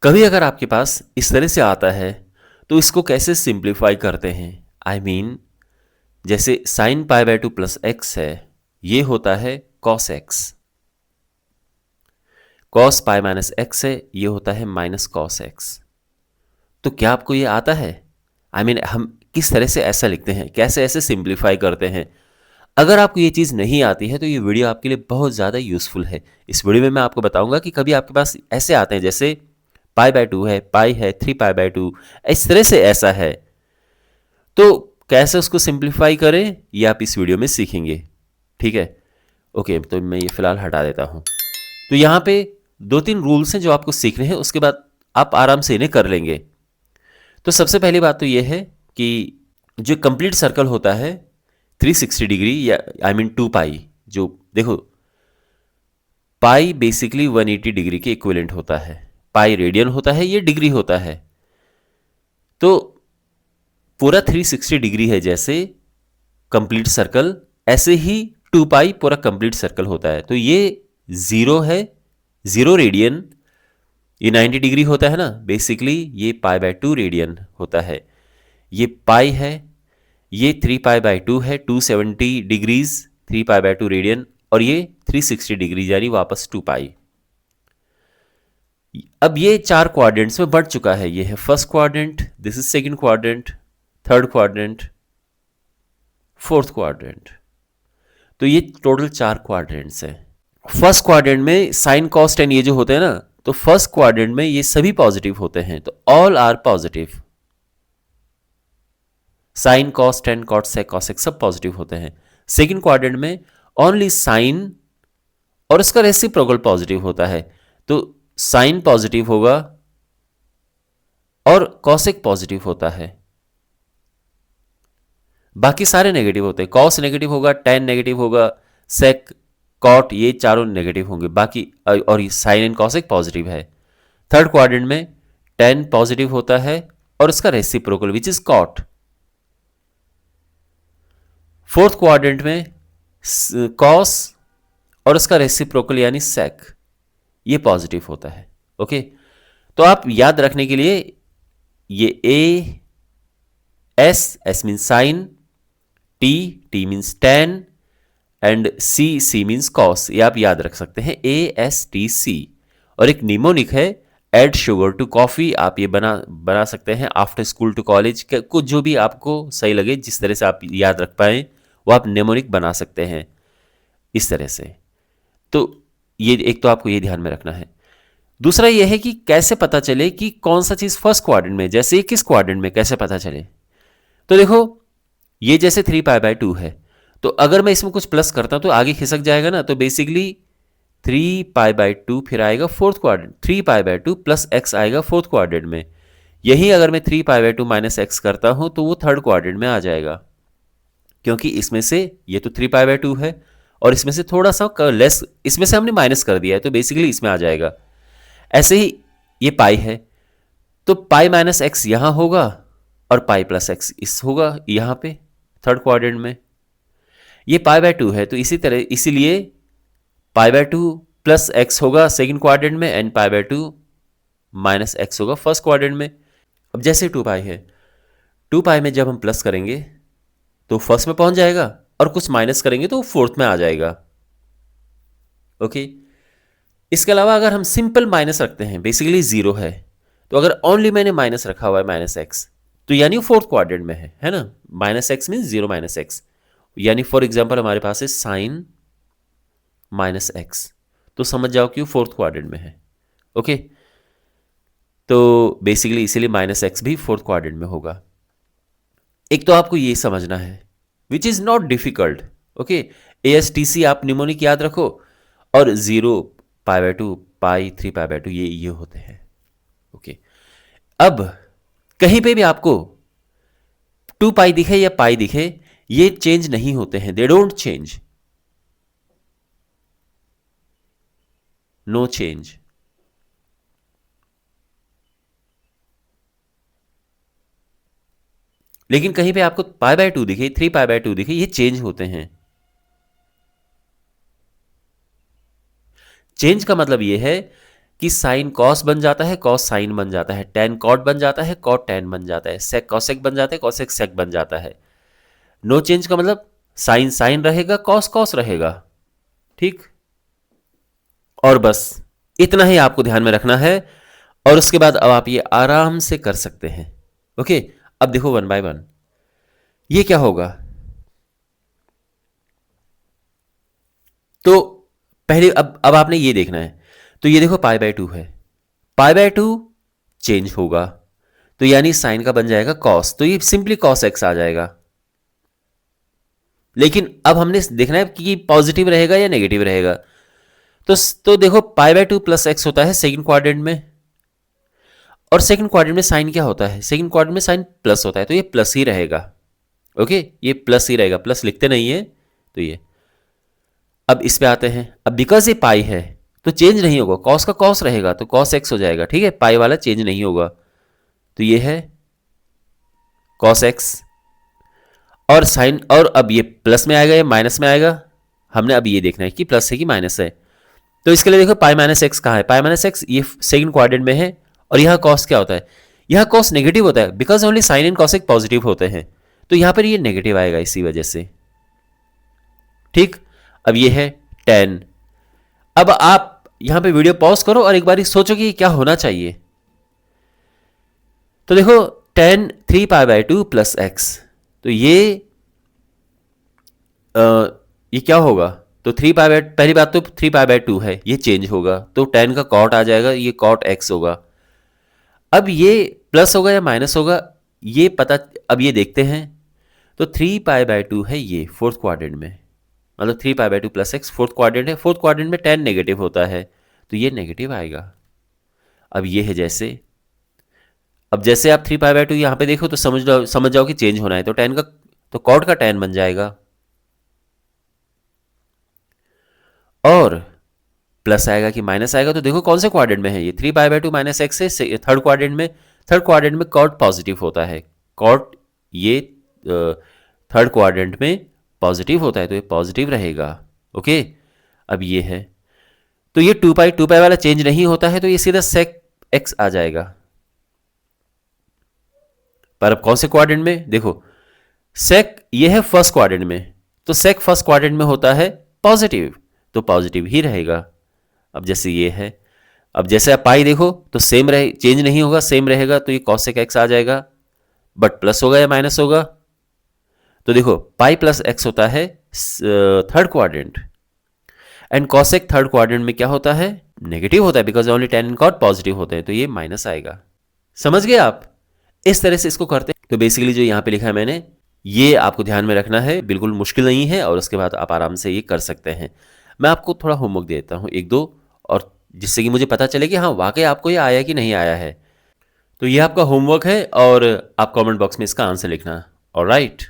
कभी अगर आपके पास इस तरह से आता है तो इसको कैसे सिंप्लीफाई करते हैं? आई मीन जैसे sine pi by 2 plus x है, ये होता है cos x. Cos pi minus x है, ये होता है माइनस कॉस एक्स। तो क्या आपको ये आता है? आई मीन हम किस तरह से ऐसा लिखते हैं, कैसे ऐसे सिंप्लीफाई करते हैं? अगर आपको ये चीज़ नहीं आती है तो ये वीडियो आपके लिए बहुत ज़्यादा यूज़फुल है। इस वीडियो में मैं आपको बताऊंगा कि कभी आपके पास ऐसे आते हैं जैसे पाई बाय 2 है, पाई है, 3 पाई बाय 2, इस तरह से ऐसा है, तो कैसे उसको सिंप्लीफाई करें ये आप इस वीडियो में सीखेंगे। ठीक है, ओके, तो मैं ये फिलहाल हटा देता हूँ। तो यहाँ पे 2-3 रूल्स हैं जो आपको सीखने हैं, उसके बाद आप आराम से इन्हें कर लेंगे। तो सबसे पहली बात तो ये है कि जो कंप्लीट सर्कल होता है 360 डिग्री या आई मीन 2 पाई, जो देखो पाई बेसिकली 180 डिग्री के इक्विवेलेंट होता है, पाई रेडियन होता है, ये डिग्री होता है। तो पूरा 360 डिग्री है जैसे कंप्लीट सर्कल, ऐसे ही 2 पाई पूरा कंप्लीट सर्कल होता है। तो ये 0 है, 0 रेडियन, ये 90 डिग्री होता है ना, बेसिकली ये पाई बाय 2 रेडियन होता है। ये पाई है, ये 3 पाई बाय 2 है, 270 डिग्रीज, 3 पाई बाय 2 रेडियन, और ये 360 डिग्री यानी वापस 2 पाई। अब ये 4 क्वाड्रेंट्स में बढ़ चुका है। ये है first quadrant, this is second quadrant, third quadrant, fourth quadrant. तो ये टोटल 4 क्वाड्रेंट्स हैं। फर्स्ट क्वाड्रेंट में साइन कॉस टेन ये जो होते हैं ना, तो फर्स्ट क्वाड्रेंट में ये सभी पॉजिटिव होते हैं, तो all are positive. Sine cos tan cot sec cosec सब पॉजिटिव होते हैं। सेकंड क्वाड्रेंट में ओनली साइन और इसका रेसिप्रोकल पॉजिटिव होता है, तो साइन पॉजिटिव होगा और कॉसेक पॉजिटिव होता है, बाकी सारे नेगेटिव होते हैं। कॉस नेगेटिव होगा, टेन नेगेटिव होगा, सेक कॉट ये चारों नेगेटिव होंगे, बाकी और साइन एंड कॉसेक पॉजिटिव है। थर्ड क्वाड्रेंट में टेन पॉजिटिव होता है और इसका reciprocal which is cot. Fourth quadrant में कॉस और उसका रेसिप्रोकल यानी सेक ये पॉजिटिव होता है। ओके, तो आप याद रखने के लिए ये A S means sine, T means tan, and C means cos, ये आप याद रख सकते हैं, ASTC। और एक निमोनिक है एड शुगर टू कॉफी, आप ये बना सकते हैं आफ्टर स्कूल टू कॉलेज, कुछ जो भी आपको सही लगे, जिस तरह से आप याद रख पाए वो आप निमोनिक बना सकते हैं इस तरह से। तो ये एक तो आपको ये ध्यान में रखना है। दूसरा ये है कि कैसे पता चले कि कौन सा चीज फर्स्ट क्वाड्रेंट में, जैसे ये किस क्वाड्रेंट में, कैसे पता चले? तो देखो ये जैसे 3 पाई बाय 2 है, तो अगर मैं इसमें कुछ प्लस करता हूं तो आगे खिसक जाएगा ना, तो बेसिकली 3 पाई बाय 2 फिर आएगा fourth quadrant, 3 pi by 2 plus x आएगा फोर्थ क्वाड्रेंट में। यही अगर मैं 3 पाई बाय 2 माइनस एक्स करता हूं तो वो थर्ड क्वाड्रेंट में आ जाएगा, क्योंकि इसमें से ये तो 3 पाई बाय 2 है और इसमें से थोड़ा सा लेस इसमें से हमने माइनस कर दिया है, तो बेसिकली इसमें आ जाएगा। ऐसे ही ये पाई है, तो पाई माइनस एक्स यहां होगा और पाई प्लस एक्स इस होगा यहां पे थर्ड क्वाड्रेंट में। ये पाई बाय 2 है, तो इसी तरह इसीलिए पाई बाय 2 प्लस एक्स होगा सेकंड क्वाड्रेंट में, and pi by 2 minus x होगा फर्स्ट क्वाड्रेंट में। अब जैसे 2 पाई है, 2 पाई में जब हम प्लस करेंगे तो फर्स्ट में पहुंच जाएगा, और कुछ माइनस करेंगे तो फोर्थ में आ जाएगा। ओके, इसके अलावा अगर हम सिंपल माइनस रखते हैं, बेसिकली 0 है, तो अगर ओनली मैंने माइनस रखा हुआ है माइनस एक्स, तो यानी फोर्थ क्वाड्रेंट में है ना। Minus x mean 0 minus x, यानी फॉर एग्जाम्पल हमारे पास है साइन माइनस एक्स, तो समझ जाओ कि वो फोर्थ क्वाड्रेंट में है। ओके, तो बेसिकली इसीलिए माइनस एक्स भी फोर्थ क्वाड्रेंट में होगा। एक तो आपको ये समझना है which is not difficult. Okay, ASTC आप निमोनिक याद रखो, और 0 pi by 2 pi 3 pi by 2 ये होते हैं। ओके, अब कहीं पे भी आपको 2 पाई दिखे या पाई दिखे, ये चेंज नहीं होते हैं, they don't change, no change. लेकिन कहीं पे आपको पाई बाय 2 दिखे, 3 पाई बाय 2 दिखे, ये चेंज होते हैं। चेंज का मतलब ये है कि साइन कॉस बन जाता है, कॉस साइन बन जाता है, टेन कॉट बन जाता है, कॉट टेन बन जाता है, सेक कॉसेक बन जाता है, कॉसेक सेक बन जाता है। नो चेंज का मतलब साइन साइन रहेगा, कॉस कॉस रहेगा, ठीक। और बस इतना ही आपको ध्यान में रखना है, और उसके बाद अब आप ये आराम से कर सकते हैं। ओके, अब देखो वन बाय वन ये क्या होगा। तो पहले अब आपने ये देखना है। तो ये देखो पाई बाय 2 है, पाई बाय 2 चेंज होगा, तो यानी साइन का बन जाएगा कॉस, तो ये सिंपली कॉस एक्स आ जाएगा। लेकिन अब हमने देखना है कि पॉजिटिव रहेगा या नेगेटिव रहेगा। तो देखो पाई बाय 2 प्लस एक्स होता है सेकंड क्वाड्रेंट में, और सेकंड क्वाड्रेंट में साइन क्या होता है, सेकंड क्वाड्रेंट में साइन प्लस होता है, तो ये प्लस ही रहेगा। ओके, ये प्लस ही रहेगा, प्लस लिखते नहीं है तो ये। अब इस पे आते हैं, अब बिकॉज ये पाई है तो चेंज नहीं होगा, कॉस का कॉस रहेगा तो कॉस एक्स हो जाएगा, ठीक है, पाई वाला चेंज नहीं होगा, तो ये है कॉस एक्स। और साइन, और अब ये प्लस में आएगा या माइनस में आएगा, हमने अब ये देखना है कि प्लस है कि माइनस है। तो इसके लिए देखो पाई माइनस एक्स कहाँ है, पाई माइनस एक्स ये सेकंड क्वाड्रेंट में है, और यहाँ कॉस क्या होता है, यहाँ कॉस नेगेटिव होता है, because only sine and cosec positive होते हैं, तो यहाँ पर ये नेगेटिव आएगा इसी वजह से, ठीक। अब ये है 10। अब आप यहां पे वीडियो पॉज करो और एक बार सोचो कि क्या होना चाहिए। तो देखो 10 3 पाई बाय 2 प्लस एक्स, तो ये क्या होगा, तो 3 पाई बाय, पहली बात तो 3 पाई बाय 2 है, ये चेंज होगा, तो 10 का कॉट आ जाएगा, ये कॉट एक्स होगा। अब ये प्लस होगा या माइनस होगा ये पता, अब ये देखते हैं। तो 3 पाई बाय 2 है ये फोर्थ क्वाड्रेंट में, मतलब 3 pi by 2 plus x fourth quadrant है, फोर्थ क्वाड्रेंट में 10 नेगेटिव होता है, तो ये नेगेटिव आएगा। अब ये है जैसे, अब जैसे आप 3 पाई बाय 2 यहाँ पे देखो तो समझ जाओ कि चेंज होना है, तो 10 का, तो कॉट का 10 बन जाएगा, और प्लस आएगा कि माइनस आएगा, तो देखो कौन से क्वाड्रेंट में है ये, 3 पाई बाय 2 माइनस एक्स है थर्ड क्वाड्रेंट में, थर्ड क्वाड्रेंट में कॉट पॉजिटिव होता है, कॉट ये थर्ड क्वाड्रेंट में पॉजिटिव होता है, तो ये पॉजिटिव रहेगा। ओके, अब ये है, तो ये 2 पाई वाला चेंज नहीं होता है, तो ये सीधा सेक एक्स आ जाएगा। पर अब कौन से क्वाड्रेंट में देखो, सेक ये है फर्स्ट क्वाड्रेंट में, तो सेक फर्स्ट क्वाड्रेंट में होता है पॉजिटिव, तो पॉजिटिव ही रहेगा। अब जैसे ये है, अब जैसे आप पाई देखो तो सेम रहे, चेंज नहीं होगा, सेम रहेगा, तो ये कॉसेक एक्स आ जाएगा, बट प्लस होगा या माइनस होगा। तो देखो पाई प्लस एक्स होता है third quadrant, and cosec third quadrant में क्या होता है, नेगेटिव होता है, because only tan and cot positive होते हैं, तो ये माइनस आएगा। समझ गए आप, इस तरह से इसको करते हैं। तो बेसिकली जो यहाँ पे लिखा है मैंने, ये आपको ध्यान में रखना है, बिल्कुल मुश्किल नहीं है, और उसके बाद आप आराम से ये कर सकते हैं। मैं आपको थोड़ा होमवर्क देता हूँ एक दो, और जिससे कि मुझे पता चले कि हाँ वाकई आपको ये आया कि नहीं आया है। तो ये आपका होमवर्क है, और आप कमेंट बॉक्स में इसका आंसर लिखना। ऑलराइट।